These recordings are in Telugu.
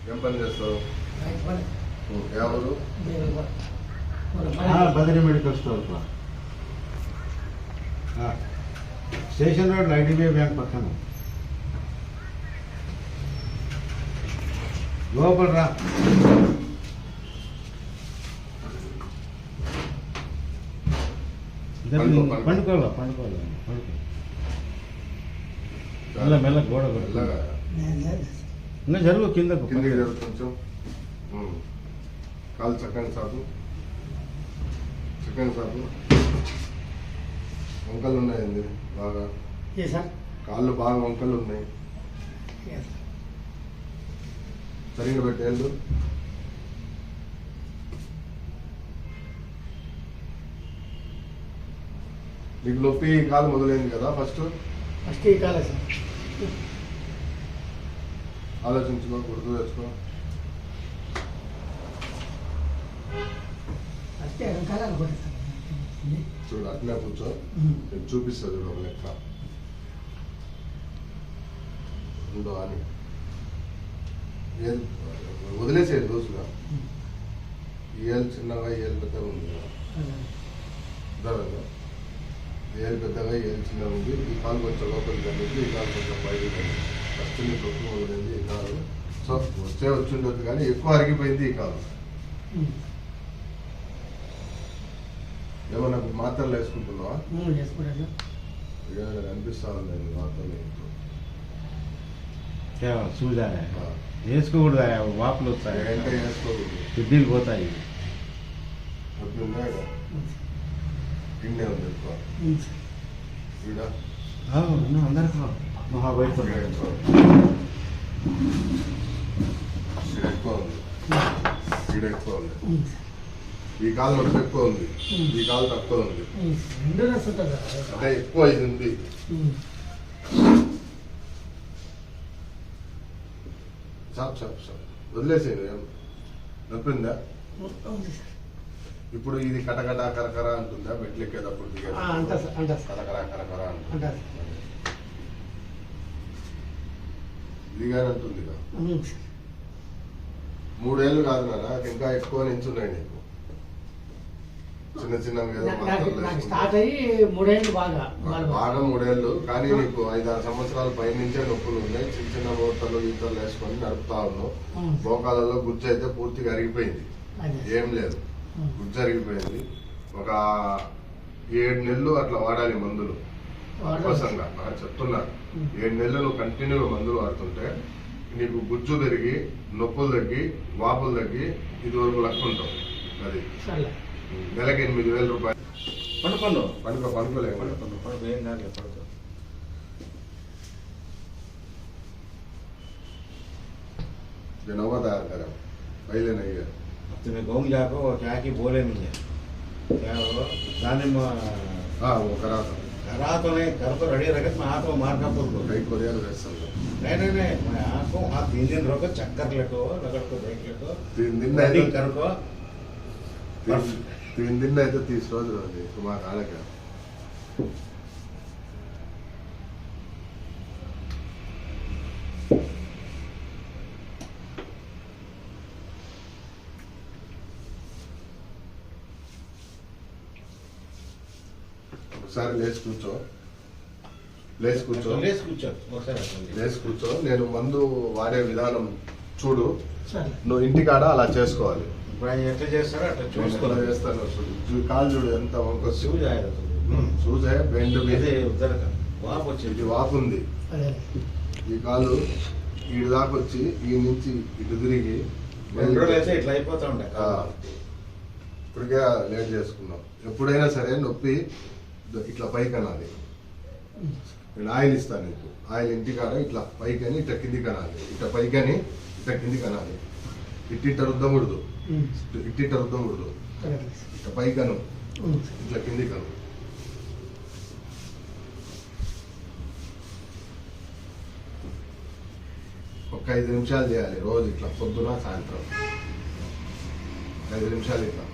ఏం పని చేస్తావు? ఎవరు? బదిలీ medical store station road IDBI bank పక్కన లోపల రా. పండుకోవాలా మెల్ల మెల్ల గోడ ఇంకా జరుగు కిందకు కిందకి జరుగు కొంచెం. కాలు చక్కని సాపు వంకలు ఉన్నాయండి బాగా. కాళ్ళు బాగా వంకలు ఉన్నాయి. సరిగ్గా పెట్టేళ్ళు. నీకు నొప్పి ఈ కాలు మొదలైంది కదా? ఫస్ట్ ఈ కాలే సార్. ఆలోచించుకో, గుర్తు తెచ్చుకో. చూడు అట్లే కూర్చో, నేను చూపిస్తా చూడు ఒక లెక్క ఉండో అని. వదిలేసేది రోజుగా. ఏళ్ళు చిన్నగా ఏళ్ళు పెద్దగా ఉంది కదా, ఏళ్ళు పెద్దగా ఏళ్ళు చిన్నగా ఉంది. ఈ కాలు కొంచెం లోపలికి కలిగింది, ఈ కాలు కొంచెం బయటకు కలిగింది. ఫస్ట్ నీ తొక్కు మొదలైంది ఈ కాలు. సో వచ్చి ఉండొచ్చు కానీ ఎక్కువ అరిగిపోయింది ఈ కాలు. ఏమన్నా మాత్రలు వేసుకుంటున్నావా? కనిపిస్తా ఉంది మాత్రలు. చూదా వేసుకోకూడదా? వాపులు వస్తాయి, వేసుకోకూడదు, కిడ్నీలు పోతాయి. నొప్పి ఉన్నాయి కదా, గిన్నె ఉంది ఎక్కువ. అందరికీ ఎక్కువ ఉంది, ఈడ ఎక్కువ ఉంది. ఈ కాలు నొప్పి ఎక్కువ ఉంది, ఈ కాలు తక్కువ ఉంది. అంటే ఎక్కువ ఇది ఉంది. చాప్ వదిలేసేది. నొప్పిందా? ఇప్పుడు ఇది కటకట కరకర అంటుందా? మెట్లు ఎక్కేటప్పుడు కరకర కరకర అంటుంది. ఇదిగానే అంటుంది. 3 ఏళ్ళు కాదు నాన్న, ఇంకా ఎక్కువ నించున్నాయి నీకు. చిన్న చిన్న బాగా 3 ఏళ్ళు కానీ నీకు 5-6 సంవత్సరాల పై నుంచే నొప్పులు ఉన్నాయి. చిన్న చిన్న మూతలు ఈతలు వేసుకొని నడుపుతా ఉన్నావు. మోకాలలో గుజ్జు అయితే పూర్తిగా అరిగిపోయింది, ఏం లేదు, గుజ్జు అరిగిపోయింది. ఒక 7 నెలలు అట్లా వాడాలి మందులు. అవసరంగా చెప్తున్నారు, 7 నెలలు నువ్వు కంటిన్యూగా మందులు వాడుతుంటే నీకు గుజ్జు పెరిగి నొప్పులు తగ్గి వాపులు తగ్గి ఇది వరకు లెక్క ఉంటావు. అది నెలకి 8,000 రూపాయలు. పనుకోలేము. नवा तैयार करा पहले नहीं है तुम्हें गाँव जाकर वो क्या की बोले नहीं है क्या वो जाने में हाँ वो करा तो नहीं घर पर रेडी रखे मैं हाथ में मार का पुर को राइट को यार वैसा नहीं मैं आपको वहाँ 3 दिन रोको चक्कर लेको रगड़ को देख लेको 3 दिन नहीं कर को 3 दिन नहीं तो 30 रोज रोजे तुम्हारा आने क्या ఒకసారి లేచి కూర్చో నేను మందు వాడే విధానం చూడు నువ్వు ఇంటికాడ అలా చేసుకోవాలి ఎట్లా చేస్తారో అట్లా చూసుకోవాలి చేస్తాను కాలు చూడు ఎంత చూసే బెండ్ ఇది వాపు ఉంది ఈ కాలు ఈడు దాకా వచ్చి ఈ నుంచి ఇటు తిరిగి ఇట్లా అయిపోతా ఉండే ఇప్పటికే లేట్ చేసుకున్నాం ఎప్పుడైనా సరే నొప్పి ఇట్లా పైకి అనాలి నేను ఆయిల్ ఇస్తాను నీకు ఆయిల్ ఇంటికాడ ఇట్లా పైకి అని ఇట్లా కిందికి అనాలి ఇట్లా పైకి అని ఇట్లా కిందికి అనాలి ఇట్టిట్ట రుద్దకూడదు ఇట్లా పైకి అను ఇట్లా కిందికి అను ఒక 5 నిమిషాలు చేయాలి రోజు ఇట్లా పొద్దున సాయంత్రం 5 నిమిషాలు ఇట్లా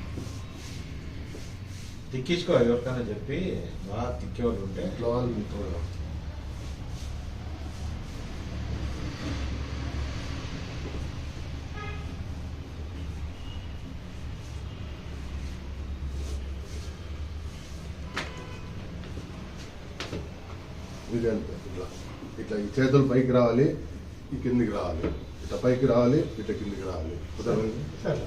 తిక్కించుకో ఎవరికైనా చెప్పి బాగా తిక్కేవాళ్ళు ఉంటే ఇట్లా వాళ్ళు ఇది అంతే ఇట్లా ఇట్లా ఈ చేతులు పైకి రావాలి, ఈ కిందికి రావాలి, ఇట్లా పైకి రావాలి, ఇట్లా కిందికి రావాలి. కుదరదు. సరే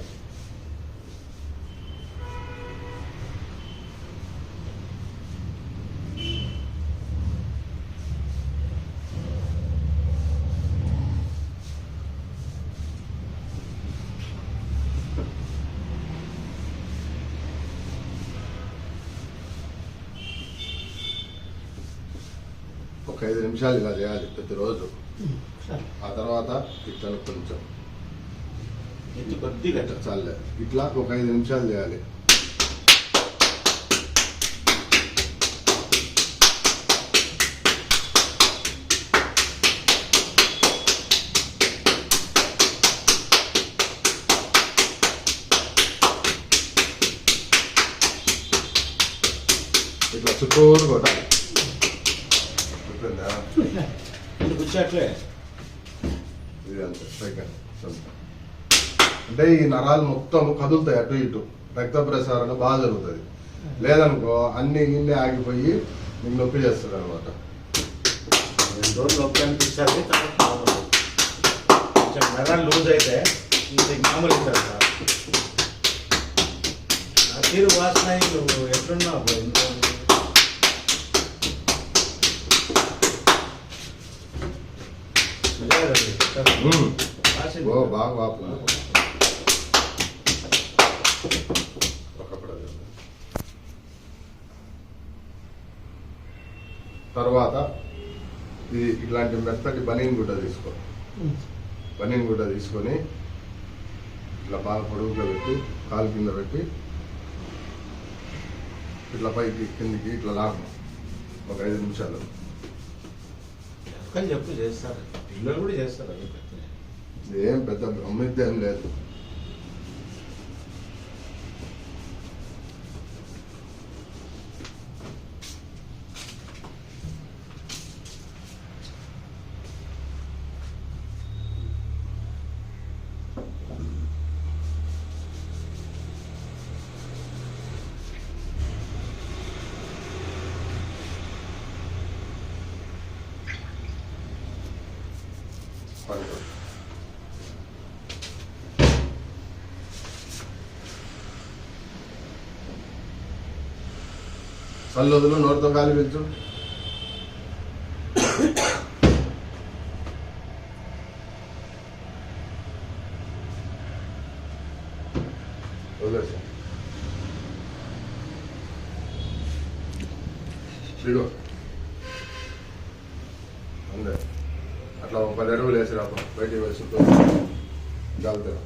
ఒక 5 నిమిషాలు ఇలా చేయాలి ప్రతిరోజు. సరే ఆ తర్వాత ఇట్లా కొంచెం ఇది కొద్దిగా ఇట్లా చాలే, ఇట్లా ఒక 5 నిమిషాలు చేయాలి. ఇట్లా చుట్టూరు కొట్టాలి. చెప్పిందా? ఇది కూర్చోట్లే. ఇది అంతే పైకి అంటే ఈ నరాలు మొత్తం కదులుతాయి అటు ఇటు, రక్త ప్రసారణ బాగా జరుగుతుంది. లేదనుకో అన్ని ఇన్ని ఆగిపోయి మీకు నొప్పి చేస్తుంది అనమాట. 2 రోజులు నొప్పి అనిపిస్తుంది, తర్వాత మామూలు. కొంచెం నరాలు లూజ్ అయితే ఇది మామూలు అవుతుంది సార్. ఆ తీరు వాసన నువ్వు ఎట్లున్నావు ఓ బాగా వాపు. తర్వాత ఇది ఇట్లాంటి మెత్తటి బనీన్ గుడ్డ తీసుకో. బనీన్ గుడ్డ తీసుకొని ఇట్లా బాగా పొడుగుగా పెట్టి కాలు కింద పెట్టి ఇట్లా పైకి కిందికి ఇట్లా లాగం ఒక 5 నిమిషాలు. కానీ చెప్పు చేస్తారు, పిల్లలు కూడా చేస్తారు. అది ఏం పెద్ద బ్రహ్మిద్య ఏం లేదు. చల్లొదులు, నోటితో గాలి పీల్చు. వదిలేసా దిగో అందే. అట్లా ఒక 10 అడుగులు వేసి రాప, బయటికి వేసి గాలితో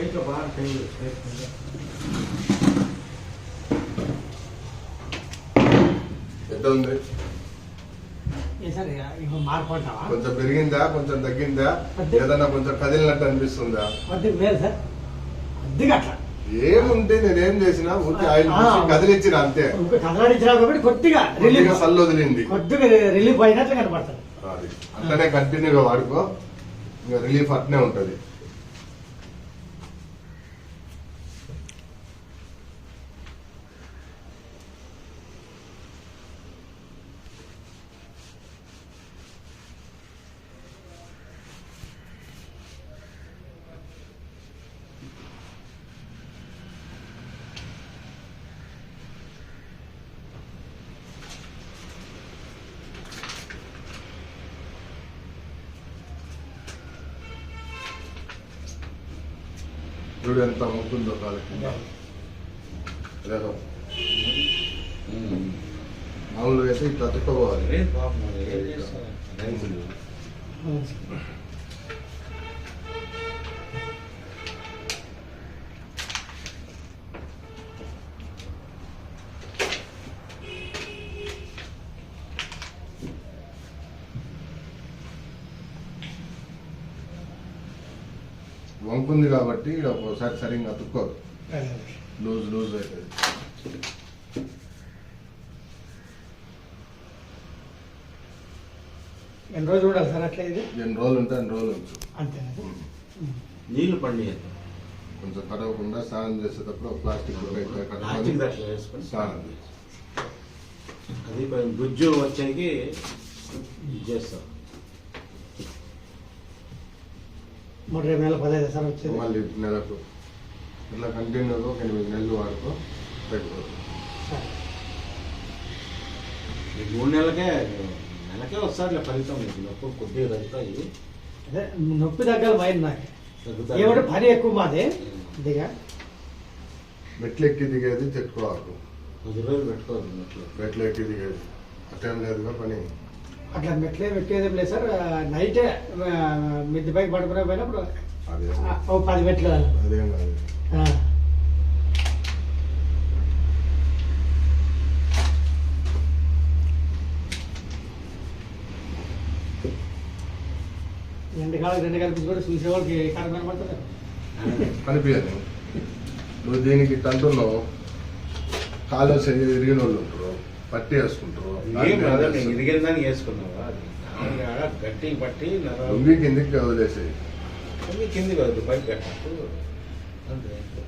ఇంకా బాగా ఎంత ఉంది? మార్పు అంటావా? కొంచెం పెరిగిందా, కొంచెం తగ్గిందా, ఏదన్నా కొంచెం కదిలినట్టు అనిపిస్తుందా? లేదు సార్, కొద్దిగా అట్లా ఏముంటే నేనేం చేసినా ఊరికి ఆయిల్ పూసి కదిలించిన అంతే. కదలాడించినా కాబట్టి కొద్దిగా రిలీఫ్, సల్లు వదిలింది, కొద్దిగా రిలీఫ్ అయినట్లు కనపడుతుంది. అది అట్లనే కంటిన్యూగా వాడుకో, ఇంకా రిలీఫ్ అట్నే ఉంటది. చూడు ఎంత ముక్కుందో కాలకి. లేదు మామూలుగా అయితే ఇట్లా తుక్కపోవాలి. ఏం చేస్తారు రైతులు వంకుంది కాబట్టి ఈడ ఒక్కోసారి సరిగ్గా అతుక్కోదు, అదే. లూజ్ లూజ్ అవుతుంది. ఎన్ని రోజులు ఉండాలి సార్ అట్లా ఇది? ఎన్ని రోజులు ఉంటే అన్ని రోజులు ఉంచు. అంతేనా? నీళ్లు పండి కొంచెం కడవకుండా స్నానం చేసేటప్పుడు ఒక ప్లాస్టిక్ ప్లాస్టిక్ కడవాలి, దాంట్లో వేసుకొని స్నానం చేసి. అది కొంచెం గుజ్జు వచ్చేకి చేస్తాం. మరి రేపు నెల 15 సార్ వచ్చేది. మళ్ళీ నెలకు ఇట్లా కంటిన్యూగా ఒక 8 నెలలు వాడుకో తగ్గిపోతుంది. సరే. ఈ 3 నెలలకే వస్తారులే ఫలితం. మీకు నొప్పి కొద్దిగా తగ్గుతాయి. అదే నొప్పి తగ్గాలి మైండ్ నాకు. తగ్గుతాయి. ఏమంటే పని ఎక్కువ మాది ఇదిగా. మెట్లు ఎక్కి దిగేది చెట్టుకోవాలి, 10 రోజులు పెట్టుకోవాలి నొట్లు. మెట్లు ఎక్కి దిగేది అట్టేం లేదుగా పని. అట్లా మెట్లే ఎక్కేదేం లేదు సార్. నైటే మిద్ది పైకి పడుకునే పోయినప్పుడు అదేం ఓ 10 మెట్లు. అదేం కాదు. ఆ. ఎండకాలం 2 కలిపి కూడా చూసేవాళ్ళకి కారం కనబడుతుంది. కనిపించదు. నువ్వు దీనికి అంటున్నావు, కాలు ఇరిగిన వాళ్ళు ఉంటారు, పట్టి వేసుకుంటారు. ఏం కాదు, నేను ఇరిగిందని వేసుకున్నావా? అది గట్టి పట్టి లుంగి కిందికి వదిలేసేది. కింది కాదు పైకి కట్టినట్టు అంతే.